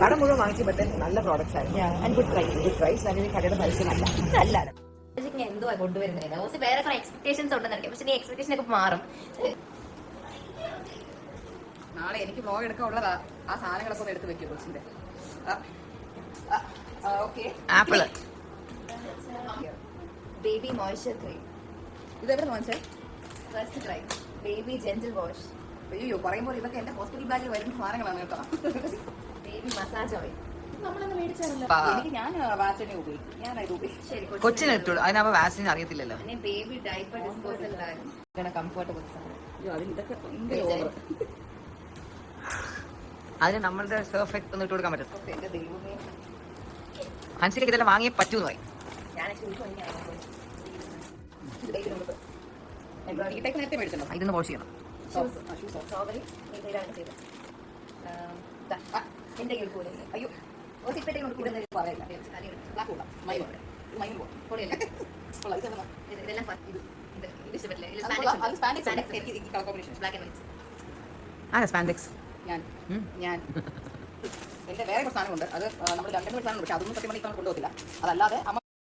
കട മുഴുവൻ വാങ്ങിച്ചപ്പോഴത്തേക്ക് നല്ല പ്രോഡക്ട്സ് ആയിരുന്നു. ഗുഡ് പ്രൈസ് അല്ലെങ്കിൽ കടയുടെ പൈസ നല്ല എന്തുവാ കൊണ്ടുവരുന്നത് ഓസി വേറെ കുറെ എക്സ്പെക്ടേഷൻസ് ഉണ്ടെന്ന് പക്ഷെ നീ എക്സ്പെക്ടേഷൻ ഒക്കെ മാറും. നാളെ എനിക്ക് വ്ലോഗ് എടുക്കാൻ ഉള്ളതാ. ആ സാധനങ്ങളൊക്കെ ഒന്ന് എടുത്ത് വെക്കും കൊച്ചിന്റെ. Apple baby moisture cream. ഇത് എവിടെ വാങ്ങിച്ചേ? First try baby gentle wash. അയ്യോ പറയുമ്പോൾ ഇതൊക്കെ എന്റെ ഹോസ്പിറ്റൽ ബാഗിൽ വരുന്ന സാധനങ്ങളാണ് കേട്ടോ. Baby massage oil. എനിക്ക് ഞാൻ വാസനെ ഉപയോഗിക്കും. ഞാൻ ഇത് ഉപയോഗിക്കും. ശരി കൊച്ചിന് ഇട്ടോളൂ, അതിനാവുമ്പോ വാക്സിൻ അറിയത്തില്ലല്ലോ. പിന്നെ baby diaper disposal bag. Comfortable അയ്യോ അതിൽ ഇതൊക്കെ ഭയങ്കര ഓവർ. അതിന് നമ്മളുടെ സെർഫെക്ട് ഒന്നും ഇട്ട് കൊടുക്കാൻ പറ്റും. എന്റെ ദൈവമേ, ഹൻസിലേക്ക് ഇതെല്ലാം വാങ്ങിയേ പറ്റൂന്ന് പറയും. ഞാൻ വീട്ടേക്ക് നേരത്തെ മേടിച്ചല്ലോ. ഇതൊന്ന് വാഷ് ചെയ്യണം. സ്ട്രോബെറി ഇതാണ് ചെയ്തത്. എന്തെങ്കിലും പോലെ അയ്യോ ഓസിപ്പേട്ടെ കൊടുക്കുന്നത് പറയില്ല. ബ്ലാക്ക് കൂടാം, മൈൽ പൊടിയല്ല ഇതെല്ലാം ഇത് ഇഷ്ടപ്പെട്ടില്ല. അത് സ്പാനിക്സ് എനിക്ക് colour combination. Black and white. Spandex ഞാൻ എന്റെ വേറെ കുറച്ച് സാധനമുണ്ട്. അത് നമ്മൾ രണ്ടു സാധനം പക്ഷെ അതൊന്നും സത്യം പറഞ്ഞാൽ കൊണ്ടുപോകത്തില്ല. അതല്ലാതെ അമ്മ